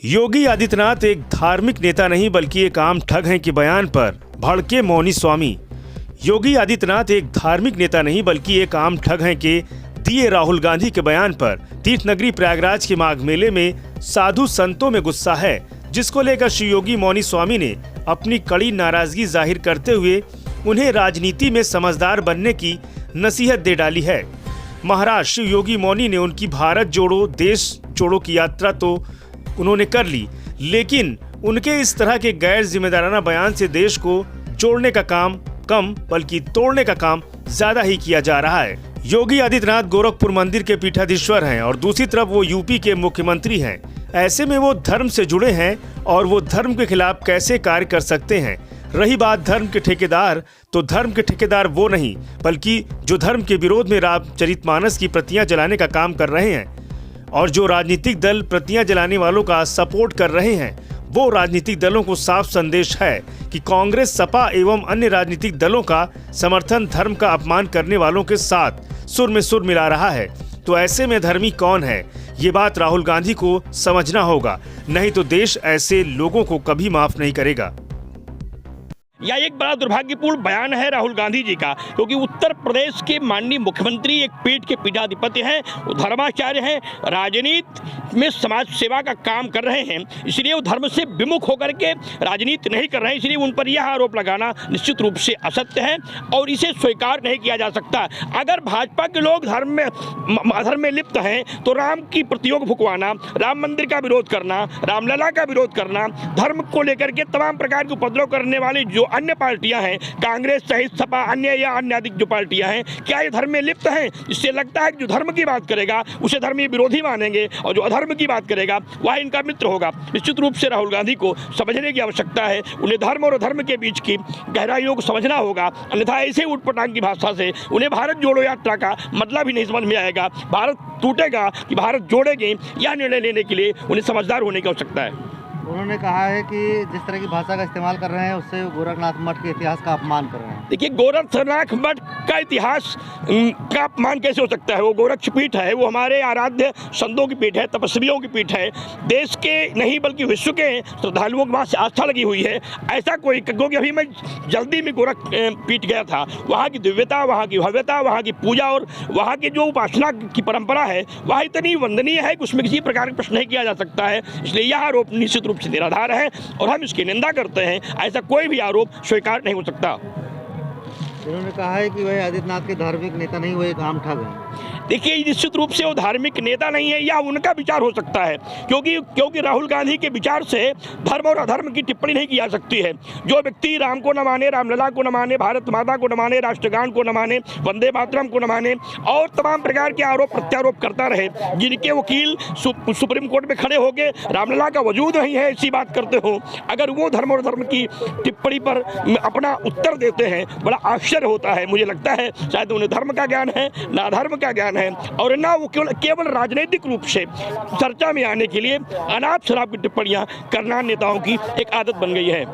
योगी आदित्यनाथ एक धार्मिक नेता नहीं बल्कि एक आम ठग हैं के बयान पर भड़के मौनी स्वामी। योगी आदित्यनाथ एक धार्मिक नेता नहीं बल्कि एक आम ठग हैं के दिए राहुल गांधी के बयान पर तीर्थ नगरी प्रयागराज के माघ मेले में साधु संतों में गुस्सा है, जिसको लेकर श्री योगी मौनी स्वामी ने अपनी कड़ी नाराजगी जाहिर करते हुए उन्हें राजनीति में समझदार बनने की नसीहत दे डाली है। महाराज श्री योगी मौनी ने उनकी भारत जोड़ो देश जोड़ो की यात्रा तो उन्होंने कर ली, लेकिन उनके इस तरह के गैर जिम्मेदाराना बयान से देश को जोड़ने का काम कम बल्कि तोड़ने का काम ज्यादा ही किया जा रहा है। योगी आदित्यनाथ गोरखपुर मंदिर के पीठाधीश्वर हैं और दूसरी तरफ वो यूपी के मुख्यमंत्री हैं। ऐसे में वो धर्म से जुड़े हैं और वो धर्म के खिलाफ कैसे कार्य कर सकते हैं। रही बात धर्म के ठेकेदार, तो धर्म के ठेकेदार वो नहीं बल्कि जो धर्म के विरोध में रामचरितमानस की प्रतियां जलाने का काम कर रहे हैं और जो राजनीतिक दल प्रतियां जलाने वालों का सपोर्ट कर रहे हैं, वो राजनीतिक दलों को साफ संदेश है कि कांग्रेस, सपा एवं अन्य राजनीतिक दलों का समर्थन धर्म का अपमान करने वालों के साथ सुर में सुर मिला रहा है। तो ऐसे में धर्मी कौन है, ये बात राहुल गांधी को समझना होगा, नहीं तो देश ऐसे लोगों को कभी माफ नहीं करेगा। यह एक बड़ा दुर्भाग्यपूर्ण बयान है राहुल गांधी जी का, क्योंकि उत्तर प्रदेश के माननीय मुख्यमंत्री एक पीठ के पीठाधिपति हैं, वो धर्माचार्य हैं, राजनीति में समाज सेवा का काम कर रहे हैं, इसलिए वो धर्म से विमुख होकर के राजनीति नहीं कर रहे हैं। इसलिए उन पर यह आरोप लगाना निश्चित रूप से असत्य है और इसे स्वीकार नहीं किया जा सकता। अगर भाजपा के लोग धर्म में लिप्त हैं तो राम की प्रतियों को फुकवाना, राम मंदिर का विरोध करना, रामलला का विरोध करना, धर्म को लेकर के तमाम प्रकार के उपद्रव करने वाले जो अन्य पार्टियां हैं, कांग्रेस सहित सपा अन्य या अन्य अधिक जो पार्टियां हैं, क्या ये धर्म में लिप्त हैं? इससे लगता है कि जो धर्म की बात करेगा उसे धर्मी विरोधी मानेंगे और जो अधर्म की बात करेगा वह इनका मित्र होगा। निश्चित रूप से राहुल गांधी को समझने की आवश्यकता है, उन्हें धर्म और अधर्म के बीच की गहराइयों को समझना होगा, अन्यथा ऐसे उटपटांग की भाषा से उन्हें भारत जोड़ो यात्रा का मतलब ही नहीं समझ में आएगा। भारत टूटेगा कि भारत जोड़ेंगे, यह निर्णय लेने के लिए उन्हें समझदार होने की आवश्यकता है। उन्होंने कहा है कि जिस तरह की भाषा का इस्तेमाल कर रहे हैं उससे गोरखनाथ मठ के इतिहास का अपमान कर रहे हैं। देखिए, गोरखनाथ मठ का इतिहास का अपमान कैसे हो सकता है? वो गोरक्ष पीठ है, वो हमारे आराध्य संतों की पीठ है, तपस्वियों की पीठ है, देश के नहीं बल्कि विश्व के श्रद्धालुओं के वहाँ से आस्था लगी हुई है। ऐसा कोई, क्योंकि अभी मैं जल्दी में गोरख पीठ गया था, वहाँ की दिव्यता, वहाँ की भव्यता, वहाँ की पूजा और वहाँ की जो उपासना की परंपरा है वह इतनी वंदनीय है कि उसमें किसी प्रकार का प्रश्न नहीं किया जा सकता है। इसलिए यह आरोप निश्चित से निराधार है और हम इसकी निंदा करते हैं। ऐसा कोई भी आरोप स्वीकार नहीं हो सकता। उन्होंने कहा है कि वह आदित्यनाथ के धार्मिक नेता नहीं, वो एक आम ठग है। देखिए, निश्चित रूप से वो धार्मिक नेता नहीं है, या उनका विचार हो सकता है, क्योंकि राहुल गांधी के विचार से धर्म और अधर्म की टिप्पणी नहीं की जा सकती है। जो व्यक्ति राम को न माने, रामलला को न माने, भारत माता को न माने, राष्ट्रगान को न माने, वंदे मातरम को न माने और तमाम प्रकार के आरोप प्रत्यारोप करता रहे, जिनके वकील सुप्रीम कोर्ट में खड़े होकर रामलला का वजूद नहीं है ऐसी बात करते हो, अगर वो धर्म और धर्म की टिप्पणी पर अपना उत्तर देते हैं, बड़ा आश्चर्य होता है। मुझे लगता है शायद उन्हें धर्म का ज्ञान है, ना धर्म का ज्ञान है और ना वो केवल राजनीतिक रूप से चर्चा में आने के लिए अनाप शराब की टिप्पणियां करना नेताओं की एक आदत बन गई है।